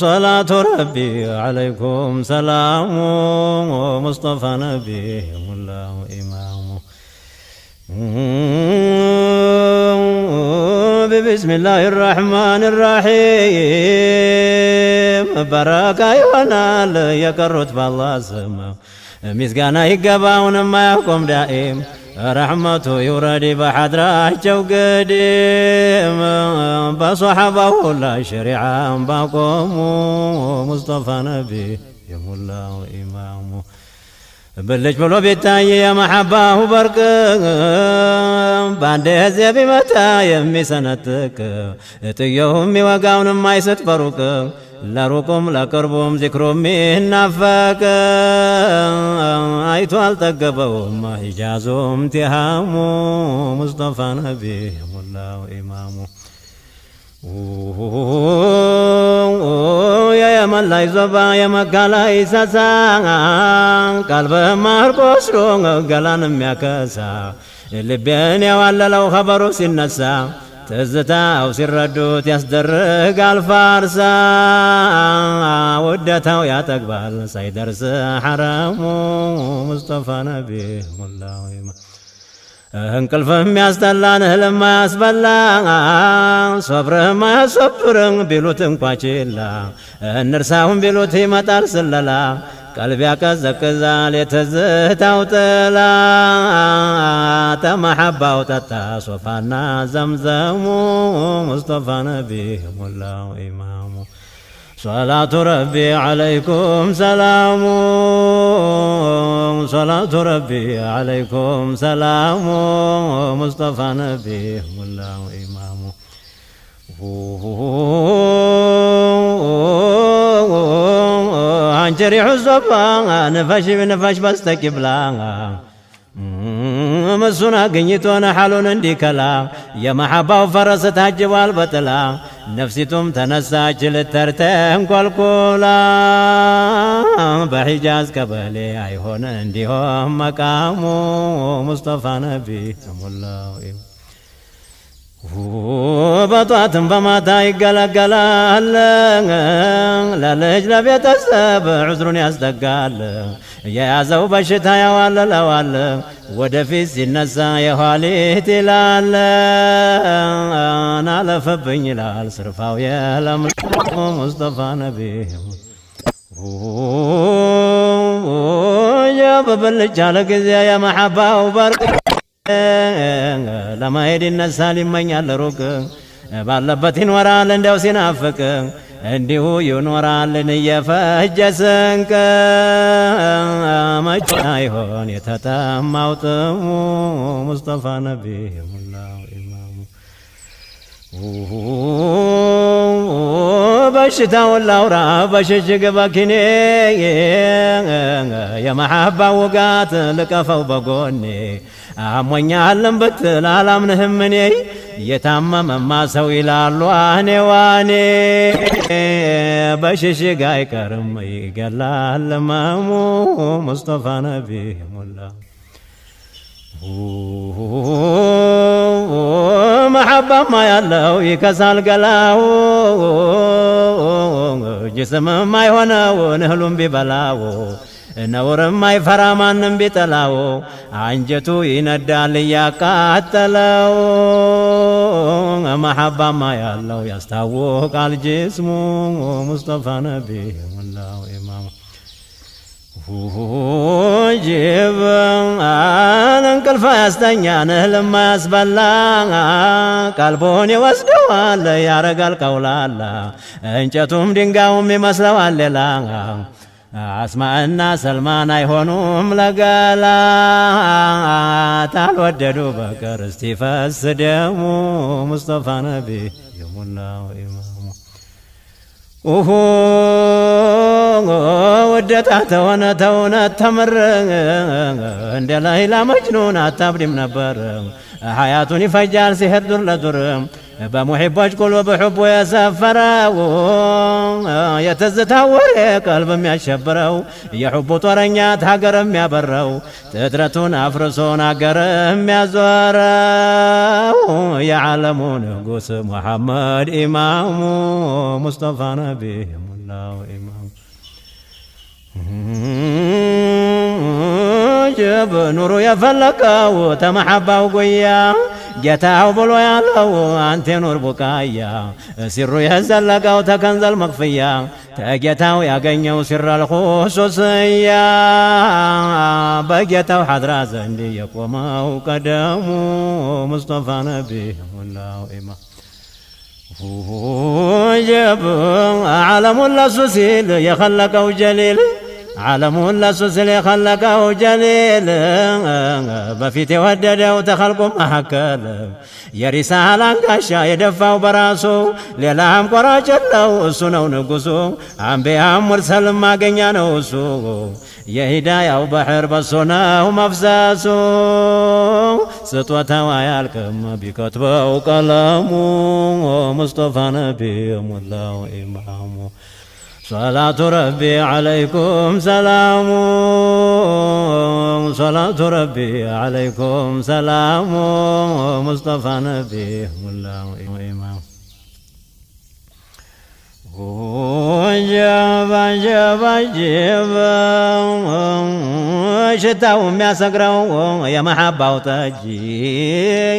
صلاة ربي عليكم سلام مصطفى نبي الله إمام بسم الله الرحمن الرحيم بركة يونال يكرت بالله سما مسكانا يقباون ما يقوم دائم رحمته يردي بحضراቸው قديم بصحبه لا شريعة باقوم مصطفى نبي الله إمام بلج بلو بيتاي يا محباه برك باند هزي بمتا يمي سنتك تيوم يوقعون ما يستفروك لروكم لقربهم ذكرهم نفاك ايتو التقبهم حجازهم تهام مصطفى نبي الله إمامه يا من لا يزبا يا مكالا يساسا قلب ماركوس رونغ قلان ميكاسا اللبين يوالا لو خبرو سنسا تزتا أو سردوت يصدرق الفارسا ودتاو يا تقبل سيدرس حرام مصطفى نبي الله إمام እንቅልፍም ያስጠላን ህልም ያስበላ ሶብርህም ያሶብርም ቢሉት እንኳ ችላ እንርሳውን ቢሉት ይመጣል ስለላ ቀልብ ያቀዘቅዛል የትዝታው ጥላ ተመሐባው ጠጣ ሶፋና ዘምዘሙ ሙስጠፋ ነቢ ሙላው ኢማሙ صلاة ربي عليكم سلام صلاة ربي عليكم سلام مصطفى نبي الله إمامه عنجري حزبا نفش بستكبلا مسونا قنيتونا حالون انديكلا يا محباو فرس تهجبال بطلا نفسيتم تنساج للترتم كالكولا بحجاز كبالي ايهون انديهم مقامو مصطفى نبي الله بطاتم بماتا يقلقلال للج لبيتسب عذرون يصدقال يا زو بشتا يا ولا ودفي النسا يا خالي تلال انا لفبኝ ይላል ስርፋው የለም ሙስጠፋ ነብይ يا ببلج على كذا يا محبه وبرك لما يدي النسال يمኛል ሩቅ ባለበት ይኖራል እንደው ሲናፍቅ እንዲሁ ይኖራልን እየፈጀ ስንቅ መቼ አይሆን የተጠማው ጥሙ ሙስጠፋ ነቢ ሙላው ኢማሙ በሽታውን ላውራ በሽሽግ በኪኔ የመሐባ ውጋት ልቀፈው በጎኔ አሞኛልን ብትል አላምንህም እኔ የታመመማ ሰው ይላሉ አኔ ዋኔ በሽሽግ አይቀርም ይገላል ማሙ ሙስጠፋ ነቢ ሙላው محبة ما يالله يكسال قلاو جسم ما يهونه ونهلم ببلاو نور ما يفرمان بتلاو عنجتو يندال يقاتلو محبة ما يالله يستوق الجسم مصطفى نبي والله إمام جيب انقلف يستنيان لما يسبلا قلبون يوسدوال يارقال قولالا انجتهم دنقاهم يمسلوال للا أسمعنا سلمان يهونهم لقالا تعال وددو بكر استفاس دمو مصطفى نبي يوم الله وإمامه ودتا تونا تمر عند ليلى مجنون تبرم نبر حياتني فجال سهر در لدر بمحبش كل وبحب يسفروا يتزتور قلب يشبروا يحب طرنيات هجرم يبروا تترتون افرسون هجرم يزوروا يعلمون قوس محمد امام مصطفى نبي የሞላው ኢማም ጀብ ኑሩ የፈለቀው ተመሐባው ጎያ ጌታው ብሎ ያለው አንተ ኑር ቡቃያ ሲሩ የዘለቀው ተከንዘል መክፍያ ተጌታው ያገኘው ሲራል ኹሱስያ በጌታው ሐድራ ዘንድ የቆመው ቀደሙ ሙስጠፋ ነቢ የሞላው ኢማም ጀብ ዓለሙን ለሱ ሲል የኸለቀው ጀሊል ዓለሙን ለሱ ሲል የኸለቀው ጀሊል በፊት የወደደው ተኸልቁ መካከል የሪሳላን ጋሻ የደፋው በራሱ ሌላም ቆራጭ የለው እሱ ነው ንጉሱ አንቢያም ሙርሰልም ማገኛ ነው እሱ የሂዳያው ባህር በሱ ነው መፍሰሱ ስጦታው አያልቅም ቢከትበው ቀለሙ ሙስጠፋ ነቢ የሞላው ኢማሙ صلاة ربي عليكم سلام صلاة ربي عليكم سلام مصطفى نبي والله إمام جابا جابا جابا شتاهم يا سقروا يا محبة وتجي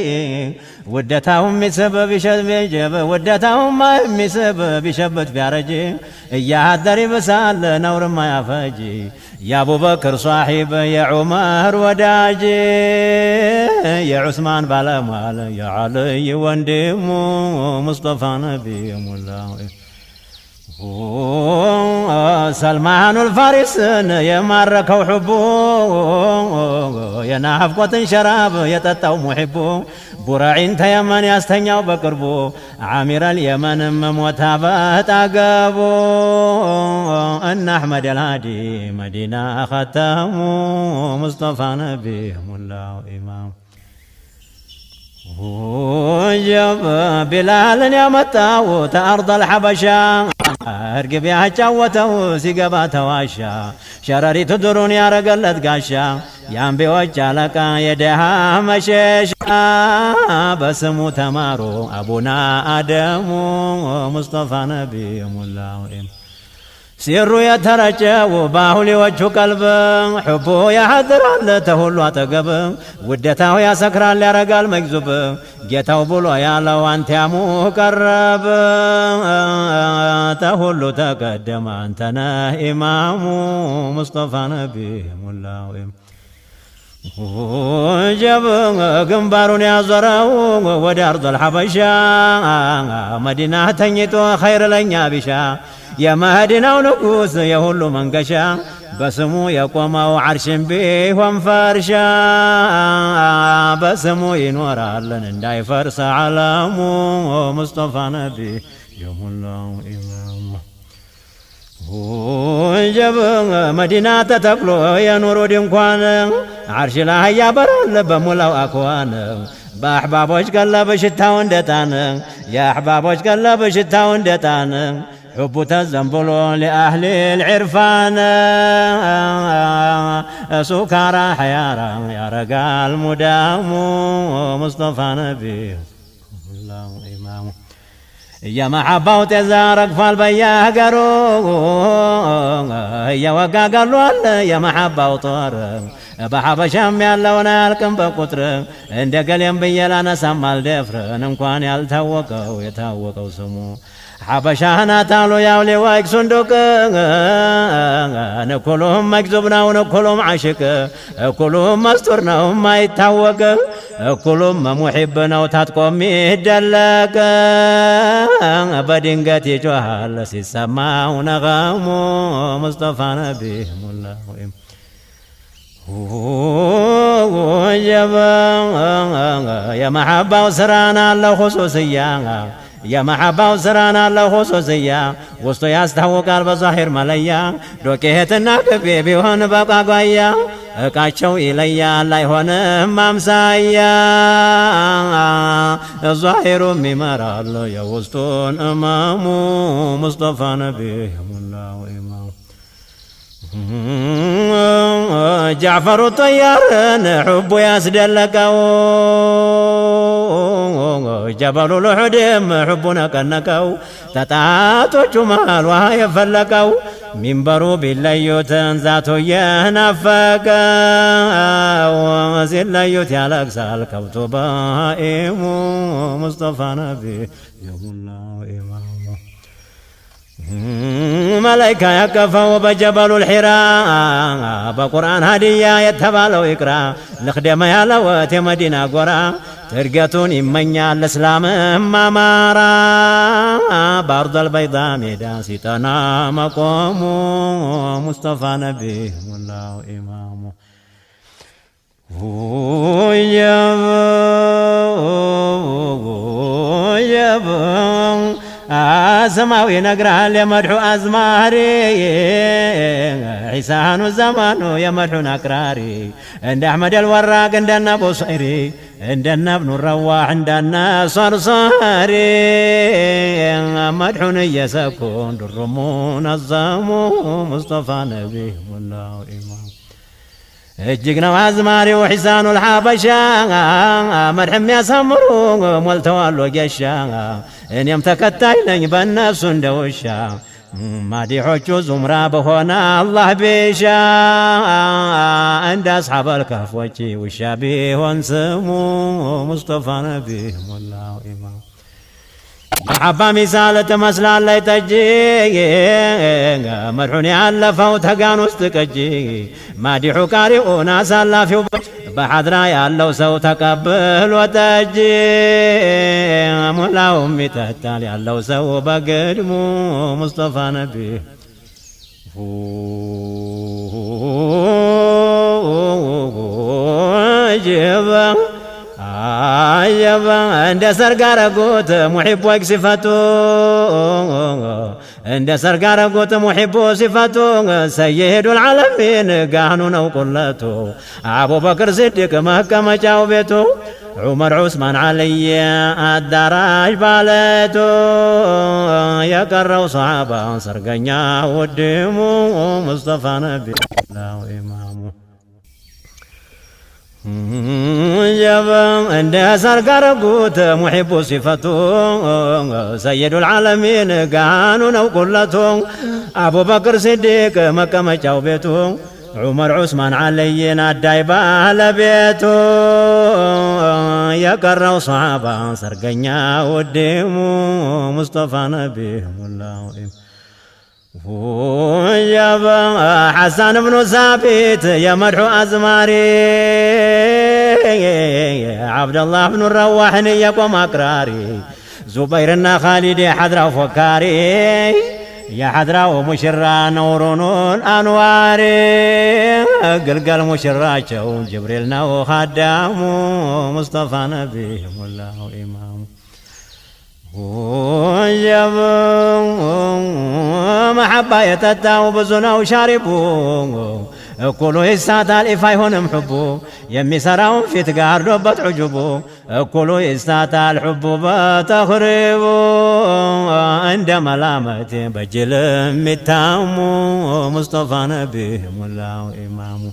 ودتهم بسبب شباب ودتهم ما بسبب شبت بيارجي يا دري بسال نور ما يفجي يا ابو بكر صاحب يا عمر وداجي يا عثمان بالامال يا علي وندمو مصطفى نبي مولا سلمان الفارس يماركو حبو ينافقوت شراب يتطاو محبو ቡራዒን ተየመን ያስተኛው በቅርቡ ዓሚር አልየመን መሞታ በታገቡ እነ አሕመድ አልሃዲ መዲና ኸተሙ ሙስጠፋ ነቢ የሞላው ኢማም ጀብ ቢላልን ያመጣው ተአርض አልሐበሻ እርግብ ያጫወተው ሲገባ ተዋሻ ሸረሪቱ ድሩን ያረገለት ጋሻ የአንቢዎች አለቃ የደሃ መሸሻ በስሙ ተማሩ አቡና አደሙ ሙስጠፋ ነቢ የሞላው ሲሩ የተረጨው ባሁሊዎቹ ቀልብ ሕቡ ያሐድራል ተሁሉ አጠገብ ውደታው ያሰክራል ያረጋል መግዙብ ጌታው ብሎ ያለው አንተ ያሙቀረብ ተሁሉ ተቀደመ አንተነህ ኢማሙ ሙስጠፋ ነቢ የሞላው ጀብ ግንባሩን ያዞረው ወደ አርضል ሐበሻ መዲና ተኝቶ ኸይር ለኛ ቢሻ የመዲናው ንጉስ የሁሉ መንገሻ በስሙ የቆመው ዓርሽን ቢሆን ፈርሻ በስሙ ይኖራልን እንዳይፈርስ ዓለሙ ሙስጠፋ ነቢ የሞላው ኢማም ጀብ መዲና ተተክሎ የኑሮ ድንኳን ዓርሽ ላይ ያበራል በሙላው አክዋን በአሕባቦች ቀለብ ሽታው እንደጣን የአሕባቦች ቀለብ ሽታው እንደጣን حب تزنبلو لأهل العرفان سكارى حيارى يا رجال مدام مصطفى نبي الله إمام يا محبة وتزارك فالبيا قرو يا وقا قالوا يا محبة وطار بحبشام يالونا الكم بقطر عند قليم بيالانا سمال دفر نمكوان يالتوقوا يتوقوا سمو حبشانا تالو ياولي وايك صندوق نكلهم مكذوبنا ونكلهم عاشق كلهم مستورنا وما يتوق كلهم محبنا وتاتقوم يدلق بدنقتي جوهال سيسما ونغامو مصطفى نبي الله يا محبة وسرانا الله خصوصيا يا محبة وسرانا الله خصوصيا وسط يستحوق البظاهر مليا دوكيهتنا كبيبي هون بقى قويا እቃቸው ይለያል አይሆንም አምሳያ ዛሂሩም ይመራል የውስጡን እማሙ ሙስጠፋ ነቢ የሞላው ኢማም جعفر الطيار حب يسدلكو جبل الحدم حبنا كنكو تتاتو جمال وهاي فلكو منبرو بالليوت ذاتو ينفكو وزليوت يالك سالكوت بائم مصطفى نبي يوم الله إمام ملايكة يكفوا بجبل الحراء بقرآن هدية يتبالو يقرأ نخدم يا لوات مدينة قرى ترقتون إمنيا الإسلام مامارا بارض البيضاء ميدان ستنا مقوم مصطفى نبي والله إمامه سماوي نقرأ لمدحو أزماري عيسان الزمان يمدحو نقراري عند أحمد الوراق عندنا أبو صيري عندنا ابن الرواح عندنا صرصاري مدحو يسكون الرمون الزامو مصطفى نبي والله إمام اجقنا وازماري وحسان الحبشا مرحم يا سمرو ملتوالو جشا ان يمتكتاي لن بالنفس اندوشا مادي حجو زمرا بهونا الله بيشا عند اصحاب الكهف وجي والشابي وانسمو مصطفى نبي والله امام محبة مثالة مسلا اللي تجي مرحوني على فوت هقان وستكجي مادي حكاري وناس الله في بحضرا يالو سو تقبل وتجي مولا أمي تهتالي يالو سو بقدمو مصطفى نبي جيبا عيبا عند سرقار قوت محب وصفته عند سرقار قوت محب صفته سيد العالمين قانون وقلته أبو بكر صديق محكمة جاوبته عمر عثمان علي الدراج بالته يقروا صحابة سرقنيا ودمو مصطفى نبي الله إمامه جبا عند سرقار قوت محب صفته سيد العالمين قانون وقلته أبو بكر صديق مكة جاوبته عمر عثمان علي الدايبة لبيته يقروا صحابة سرقنيا ودمو مصطفى نبي والله وجابا حسن بن ثابت يا مدحو أزماري عبد الله بن الرواح يقوم أقراري زبيرنا خالد حضرة وفكاري يا حضرة ومشرى نورون الأنواري قلقل مشرى جبريلنا وخدامو مصطفى نبي والله إمام وجبا محبة يتتاو بزنا وشاربو كلو يستاتال إفايهون محبو يمي سراهم في تقاردو بتعجبو كلو يستاتال حبو بتخربو عند ملامتي بجل متامو مصطفى نبي والله إمامو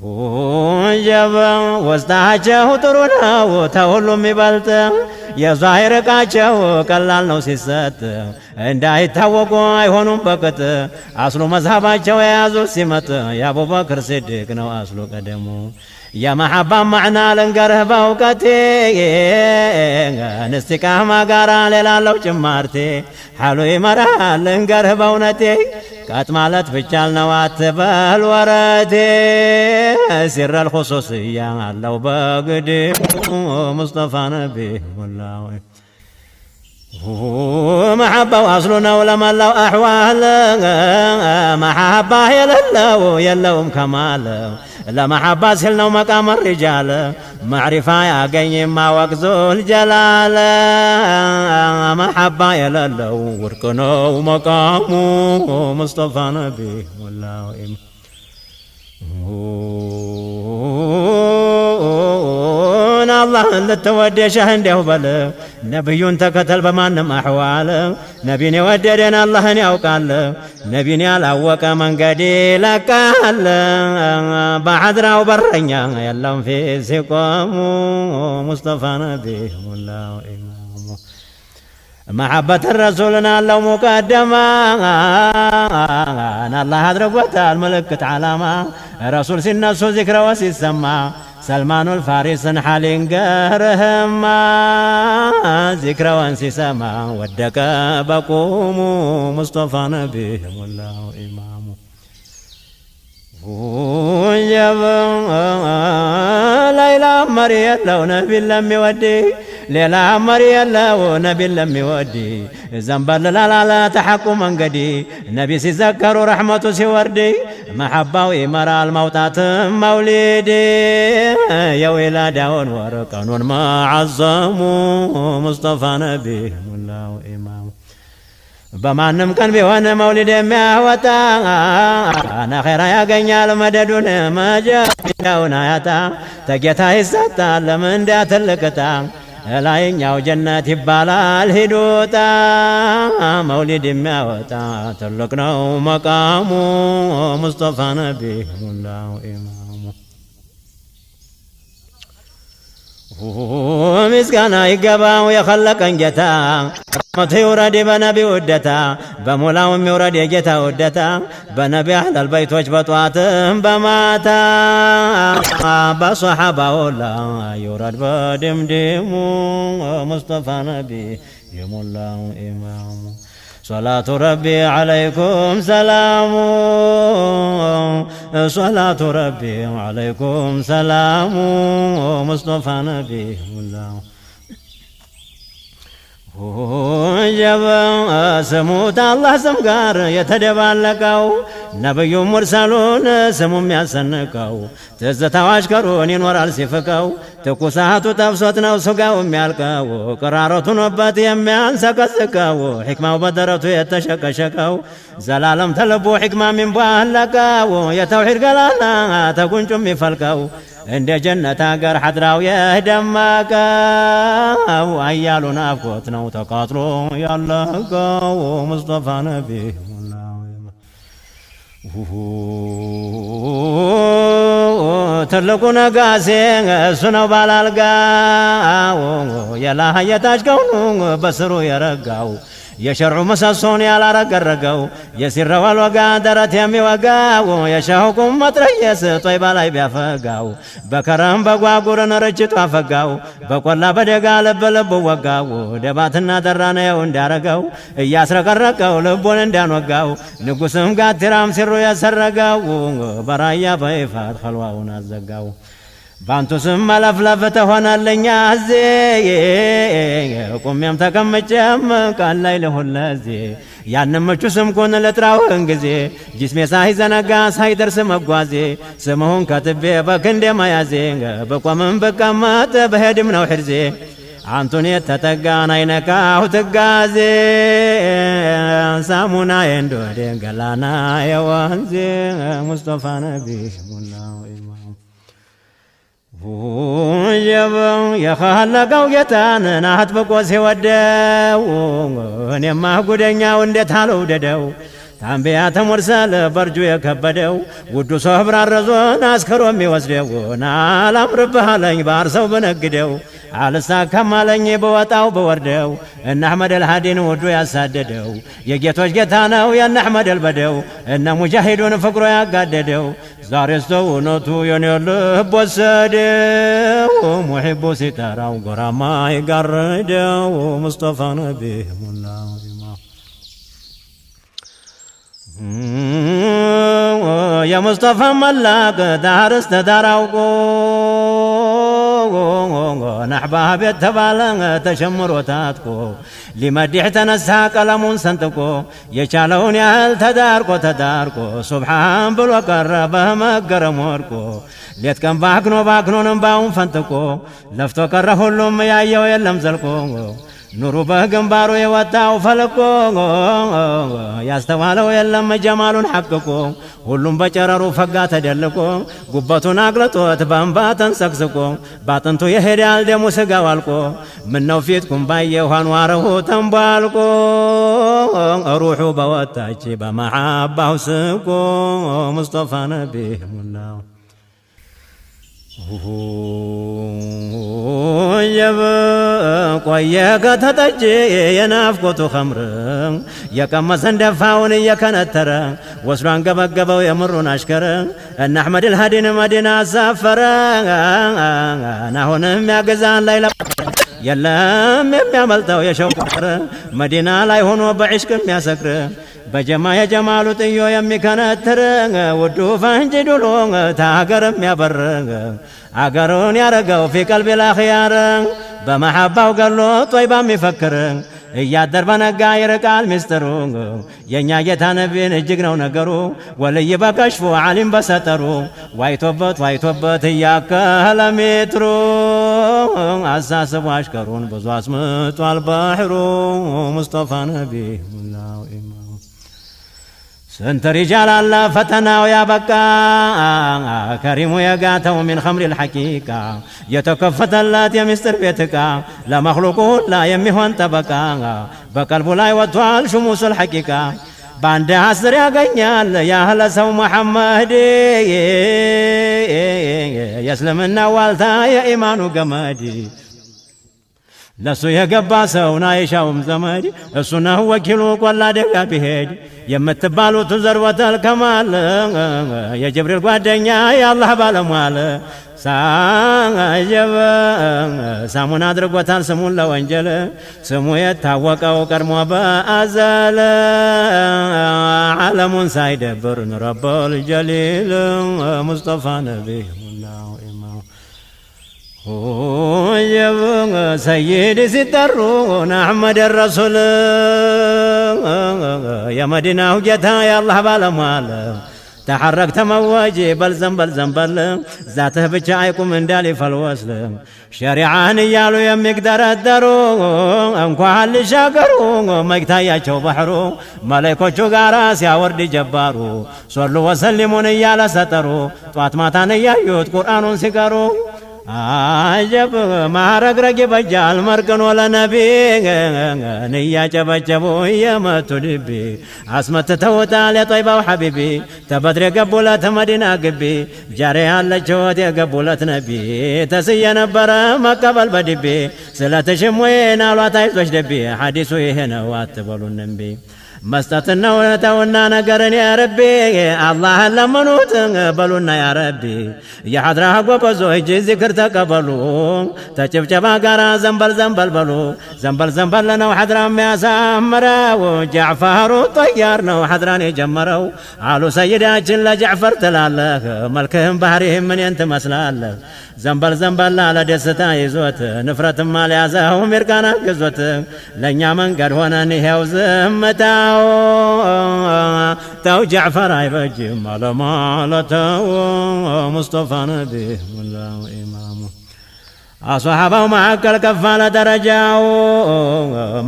وجبا وستاجه ترونا وتهلو مبالتا يا ظاهر كاچو قلال نو سيست እንዳይ ታወቁ አይሆኑም በቀጥ አስሉ መዝሃባቸው የያዙ ሲመት ያ አቡበክር ሲዲቅ ነው አስሉ ቀደሙ يا محبة معنا لنقره بوقتي نستقام قارا ليلا لو جمارتي حلو يمرا لنقره بونتي كات مالت بجال نوات بالورتي سر الخصوصية لو بقدي مصطفى نبي والله محبة وأصلنا ولما لو أحوال محبة يلوم كمال لا محبة سلنا ومقام الرجال معرفة يا قيم ما وقزو الجلال محبة يلو وركنا ومقامه مصطفى نبي والله الله للتودي شهن ديه بل نبي تكتل بمان أحوال نبيني وددين الله يوقال نبيني على من قدي لك بعد راو برنيا يلهم في سقام مصطفى نبيه الله إمامه محبة الرسولنا لو مقدمة أنا الله أدركوتا الملكة علامة رسول سنة ذكر وسيسمى سلمان الفارس حالين قرهم ذكر وانسي سما ودك بقوم مصطفى نبيهم الله إمامه وجب ليلى مريت لو نبي لم يودي ليلى مريت لو نبي لم يودي زنبل لا تحكم من قدي نبي سيذكر رحمته سوردي محبة وإمرا الموتات مولدي يا ولادون ورقانون ما عظموا مصطفى نبيهم الله إمامه بمعنم كان بيوانا مولد مهوتا أنا خير يا جنيال مددون ما جاء بيونا يتا تجتا هستا لمن دات اللقتا لا ينياو جنة بالا الهدوتا مولد مهوتا تلقنا مقام مصطفى نبيهم الله إمامه مسكانا يقبا ويخلق انجتا رحمته يورد بنبي ودتا بمولاهم يورد يجتا ودتا بنبي أهل البيت وجبطواتهم بماتا بصحابة ولا يورد بدمدمو مصطفى نبي يم الله إمامه صلاة ربي عليكم سلام صلاة ربي عليكم سلام مصطفى نبي الله جب سموت الله سمقار يتدبالكو نبي مرسلون سمم يسنكو تزتا واشكرون ينور السفكو تكوساتو تفسوتنا وسقاو ميالكو قرارتو نبات يميان سكسكو حكمة وبدرتو يتشكشكو زلالم تلبو حكمة من بالكو يتوحيد قلالا تكونشم مفلكو عند جنة قر حدراو يهدمكو عيالنا فوتنا وتقاطرو يالكو مصطفى نبيه تلقو نقاسين سنو بالالقاو يلا هيتاج كونو بسرو يرقاو يشرع مساسون يالا رقرقو يسر والوقا درت يمي وقاو يشاهكم متريس طيبا لاي بيافقاو بكرم بقواقور نرجت وافقاو بقولا بدقا لب لب وقاو دباتنا درانا يون دارقاو ياسرق الرقاو لبون اندان وقاو نقسم قاترام سرو يسرقاو برايا بيفات خلواو نازقاو بانتو سم لفلف تهونا اللي قم يم تكمجم قال ليله اللذي يعني مچو سم كون لتراو انجزي جسمي ساي زنقا ساي درس مقوازي سمهون كاتبه بكند ما يازي بقومن بقامات بهدم نو حرزي عنتوني تتقان عينكاو تقازي سامونا يندو دين قلانا يوانزي مصطفى نبيه الله جب يخلقو جتان نحت بقوس ودو نما قدنيا وندت حالو ددو تنبيات مرسل برجو يكبدو ودو صحبر الرزون اسكرو ميوسدو نالام ربها لن بارسو بنقدو علسا كمالن بوطاو بوردو ان احمد الهادين ودو يساددو يجيتوش جتانو ين احمد البدو ان مجاهدون فقرو يقاددو زارستو نوتو ينلب وسدو محبو ستراو قراما يقردو مصطفى نبيهم الله يا مصطفى ملاك دارست داراوكو نحبها بيتبالن تشمروتاتكو لمدح تنسى قلمون سنتكو يشالون يهل تداركو سبحان بالوقر بهم قرموركو ليت كان باكنو نمباون فانتكو لفتو كره اللهم يا يلم زلكو ኑሩ በግንባሩ የወጣው ፈልቆ ያስተዋለው የለም ጀማሉን ሐቅቆ ሁሉም በጨረሩ ፈጋ ተደልቆ ጉበቱን አቅልጦት በእንባ ተንሰቅስቆ ባጥንቱ ይሄዳል ደሙ ስጋው አልቆ ምነው ፊትኩም ባየሁ አንዋረሁ ተንባልቆ ሩሑ በወጣች በመሐባው ስቆ ሙስጠፋ ነቢህ ሙላው ቆየ ከተጠጅ የናፍቆቱ ኸምር የቀመሰን ደፋውን እየከነተረ ወስዶ አንገበገበው የምሩን አሽከረ እነ አሕመድ ልሃዲን መዲና አሳፈረ አሁንም ያገዛን ላይ የለም የሚያመልጠው የሸውቀረ መዲና ላይ ሆኖ በዕሽቅ የሚያሰክር በጀማ የጀማሉ ጥዮ የሚከነትር ውዱ ፈንጅ ዱሎ ታገር የሚያበር አገሩን ያረገው ፊ ቀልቢ ላኽያር በመሐባው ገሎ ጦይባ የሚፈክር እያደር በነጋ ይርቃል ሚስጥሩ የእኛ ጌታ ነቢን እጅግ ነው ነገሩ ወልይ በከሽፉ ዓሊም በሰጠሩ ዋይቶበት እያከለ ሜትሩ አሳስቡ አሽከሩን ብዙ አስምጧል ባህሩ ሙስጠፋ ነቢ ሙላው ኢማም ስንት ሪጃል አለ ፈተናው ያበቃ ከሪሙ የጋተው ሚን ኸምሪ ልሐቂቃ የተከፈተላት የሚስጥር ቤት ዕቃ ለመኽሉቁ ሁላ የሚሆን ጠበቃ በቀልቡ ላይ ወጥቷል ሹሙስ ልሐቂቃ በአንድ አስር ያገኛል ያህለ ሰው መሐመድ የእስልምና ዋልታ የኢማኑ ገመድ ለሱ የገባ ሰውን አይሻውም ዘመድ እሱ ነው ወኪሉ ቆላ ደጋ ቢሄድ የምትባሉት ዘርወተል ከማል የጅብሪል ጓደኛ የአላህ ባለሟል ሳጀበ ሳሙን አድርጎታል ስሙን ለወንጀል ስሙ የታወቀው ቀድሞ በአዘለ ዓለሙን ሳይደብር ረበል ጀሊል ሙስጠፋ ነቢይ ሙላው ኢማም ሰይድ ሲጠሩን አሕመድ ረሱል የመዲናው ጌታ የአላህ ባለሟል ተሐረክ ተመወጅ በልዘንበል ዘንበል ዛትህ ብቻ አይቁም እንዳሊፈል ወስል ሸሪዓን እያሉ የሚግደረደሩ እንኳን ሊሻገሩ መግታያቸው ባህሩ መላይኮቹ ጋራ ሲያወርድ ጀባሩ ሶሉ ወሰሊሙን እያለ ሰጠሩ ጧት ማታን እያዩት ቁርአኑን ሲቀሩ አጀብ ማረግረግ በጃል መርቅኖ ለነቢ እያጨበጨቡ እየመቱ ልቢ አስመትተውታል የጦይባው ሐቢቢ ተበድር የገቡለት መዲና ግቢ ጃሬ ያለችወት የገቡለት ነቢ ተስየ ነበረ መቀበል በድቤ ስለትሽም ወይን አሏት አይዞች ደቤ ሐዲሱ ይሄ ነው አትበሉን እምቢ መስጠትና እውነታውና ነገርን ያረቢ አላህን ለመኑት በሉና ያረቢ የሐድራ ጎበዞች ዚክር ተቀበሉ ተጭብጨባ ጋራ ዘንበል ዘንበል በሉ ዘንበል ዘንበል ነው ሐድራ የሚያሳምረው ጃዕፈሩ ጠያር ነው ሐድራን የጀመረው አሉ ሰይዳችን ለጃዕፈር ትላለህ መልክህም ባህሪህም ምንን ትመስላለህ ዘንበል ዘንበል አለ ደስታ ይዞት ንፍረትም አልያዘው ሚርቃና ግዞት ለእኛ መንገድ ሆነን ይሄው ዝምታው ተው ጃዕፈር አይበጅም አለማለተው ሙስጠፋ ነቢህ ሙላው ኢማሙ አصحابው መካከል ከፍ አለ ደረጃው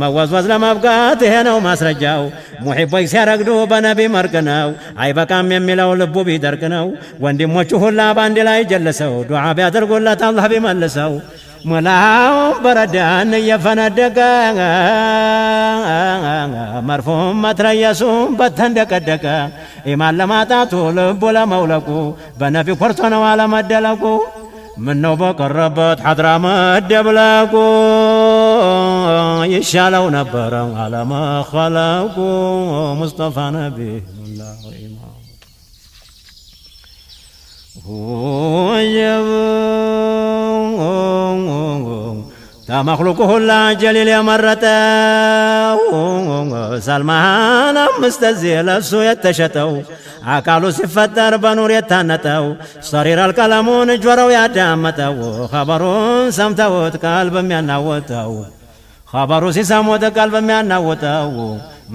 መወዝወዝ ለመብቃት ይሄ ነው ማስረጃው ሙሒቦች ሲያረግዱ በነቢ መርቅ ነው አይበቃም የሚለው ልቡ ቢደርቅ ነው ወንድሞቹ ሁላ ባንድ ላይ ጀልሰው ዱዓ ቢያደርጉለት አላህ ቢመልሰው ሙላው በረዳን እየፈነደቀ መርፎም መትረየሱም በተንደቀደቀ ኢማን ለማጣቱ ልቡ ለመውለቁ በነቢ ኮርቶ ነው አለመደለቁ ምነው በቀረበት ሐድራ መደብለቁ ይሻለው ነበረ አለመኸለቁ ሙስጠፋ ነቢይ ሙላው ኢማም ተመኽሉቁ ሁላ ጀሊል የመረጠው ሰልማን አምስተዚህ ለሱ የተሸጠው አካሉ ሲፈጠር በኑር የታነጠው ሰሪር አልቀለሙን ጆሮው ያዳመጠው ኸበሩን ሰምተውት ቀልብ የሚያናወጠው ኸበሩ ሲሰሙት ቀልብ የሚያናወጠው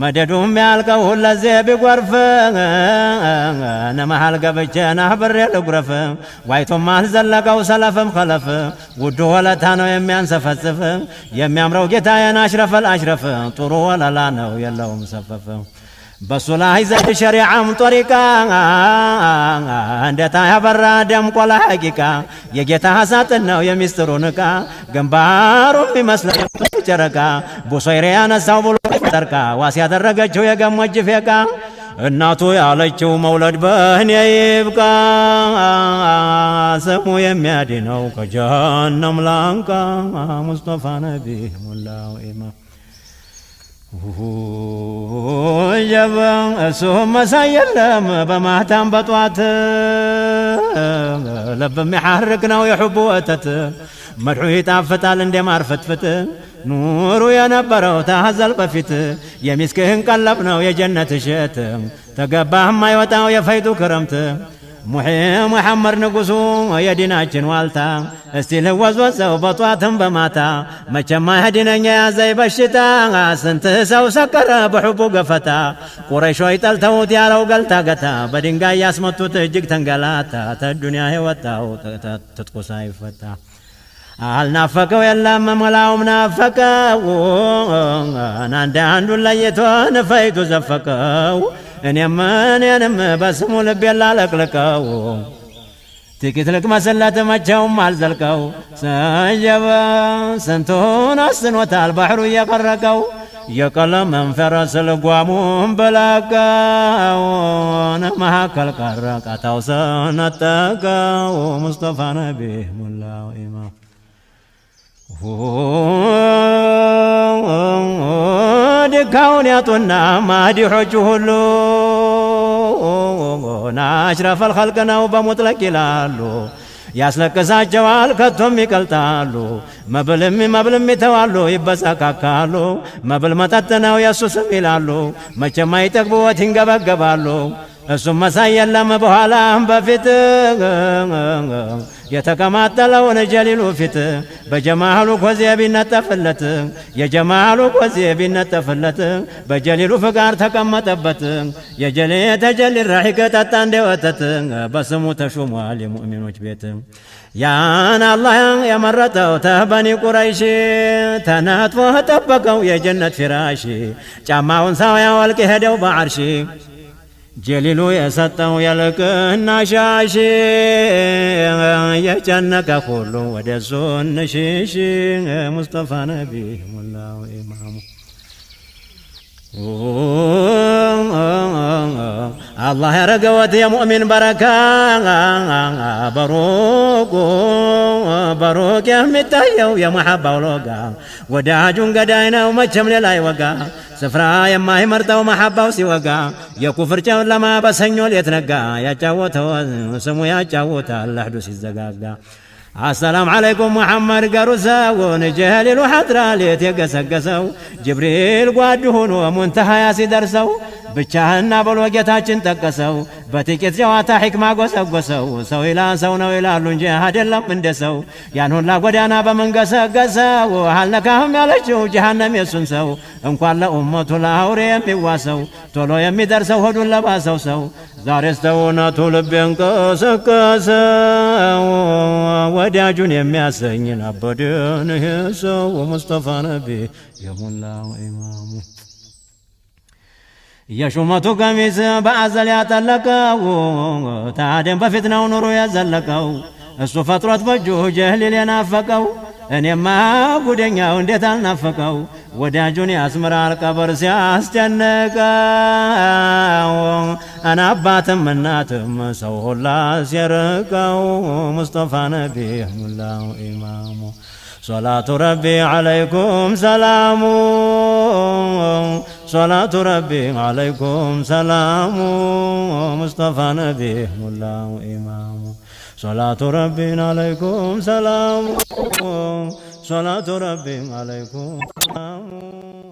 መደዱም ያልቀው ለዚህ ቢጎርፍ ነመሃል ገብቼ ናህብሬ ልጉረፍ ዋይቶም አልዘለቀው ሰለፍም ኸለፍ ውዱ ወለታ ነው የሚያንሰፈስፍ የሚያምረው ጌታዬን አሽረፈል አሽረፍ ጥሩ ወለላ ነው የለውም ሰፈፍ በሱ ላይ ዘድ ሸሪዓም ጦሪቃ እንደታ ያበራ ደምቆ ለሐቂቃ የጌታ ሐሳጥን ነው የሚስጥሩን ዕቃ ግንባሩም ይመስለው ጨረቃ ቡሶይሬ ያነሳው ብሎ ጠርቃ ዋስ ያደረገችው የገሞጅ ፌቃ እናቱ ያለችው መውለድ በእኔ ይብቃ ስሙ የሚያድነው ከጀሃነም ላንቃ ሙስጠፋ ነቢ ሙላው ኢማም جبان اسهم مسايلم بمهتم بطوات لب محركنا ويحب وتت مدحو يطفتال اندي مارفتفت نورو ينبرو تهزل بفيت يمسكهن قلبنا ويجنة شت تقباه ما يوتاو يفيدو كرمت محمد نقصو يديناችን ዋልታ እስቲ ለወዝወዘው በጧትም በማታ መቼም አይሄድነኛ ያዘይ በሽታ ስንት ሰው ሰከረ በሕቡ ገፈታ ቁረይሾች ጠልተውት ያለው ገልታ ገታ በድንጋይ ያስመቱት እጅግ ተንገላታ ተዱንያ ህይወታው ትጥቁ ሳይፈታ አልናፈቀው የለም መላውም ናፈቀው አንዱን ለይቶ ነፈይቱ ዘፈቀው እኔም በስሙ ልብ ያላለቅልቀው ጥቂት ልቅመስለት መቼውም አልዘልቀው ሰጀበ ስንቱን አስኖታል ባህሩ እየቀረቀው የቀለም መንፈረስ ልጓሙን በላቀው መካከል ቀረ ቃታው ሰነጠቀው ሙስጠፋ ነቢ ሙላው ኢማም دكاون يطنا مادحوج هلو ناشرف الخلق نو بمطلق لالو ያስለቀሳቸዋል ከቶም ይቀልጣሉ መብልም ይተዋሉ ይበሳካካሉ መብል መጠጥ ነው የሱ ስም ይላሉ መቼም አይጠግቡት ይንገበገባሉ እሱም መሳይ የለም በኋላም በፊት የተከማተለውን ጀሊሉ ፊት በጀማሉ ኮዜ ቢነጠፍለት የጀማሉ ኮዜ ቢነጠፍለት በጀሊሉ ፍቃር ተቀመጠበት የጀሊ ተጀሊ ረሒቅ ጠጣ እንደወተት በስሙ ተሾሟል የሙእሚኖች ቤት ያን አላህ የመረጠው ተበኒ ቁረይሽ ተነጥፎ ጠበቀው የጀነት ፍራሽ ጫማውን ሰው ያወልቅ ሄደው በዓርሽ ጀሊሉ የሰጠው የልቅና ሻሽ የጨነቀ ሁሉ ወደሱ እንሽሽ ሙስጠፋ ነቢ ሙላው ኢማሙ الله يرقوت يا مؤمن بركة بروك يا متايو يا محبة ولوقا وداجون قداينا وما تشمل لا يوقا سفرا يما هي مرتا ومحبة وسيوقا يا كفر جاو لما بسنيول يتنقا يا جاوتا سمو يا جاوتا اللحدوس الزقاقا السلام عليكم محمد قرسا ونجهل الوحدرا ليت يقسقسو جبريل قادهون ومنتهى ياسي درسو بچاهنا بلوجتاችን ጠቀሰው በጥቂት ጀዋታ ህክማ ጎሰጎሰው ሰው ኢላ ሰው ነው ይላሉ እንጂ አይደለም እንደሰው ያን ሁላ ጎዳና በመንገሰገሰው አልነካህም ያለችው ጀሃነም የሱን ሰው እንኳን ለኡመቱ ለአውሬ የሚዋሰው ቶሎ የሚደርሰው ሆዱን ለባሰው ሰው ዛሬ ስተውነቱ ልቤን ቀሰቀሰው ወዳጁን የሚያሰኝን አበደን ይሄ ሰው ሙስጠፋ ነቢ የሙላው ኢማሙ የሹመቱ ቀሚስ በአዘል ያጠለቀው ታደም በፊትናው ኑሮ ያዘለቀው እሱ ፈጥሮት በእጁ ጀህሊል የናፈቀው እኔማ ጉደኛው እንዴት አልናፈቀው ወዳጁን ያስምራል ቀብር ሲያስጨንቀው አናባትም እናትም ሰው ሁላ ሲርቀው ሙስጠፋ ነቢ ሙላው ኢማሙ صلاة ربي عليكم سلام صلاة ربي عليكم سلام مصطفى نبي مولاه إمام صلاة ربي عليكم سلام صلاة ربي عليكم سلام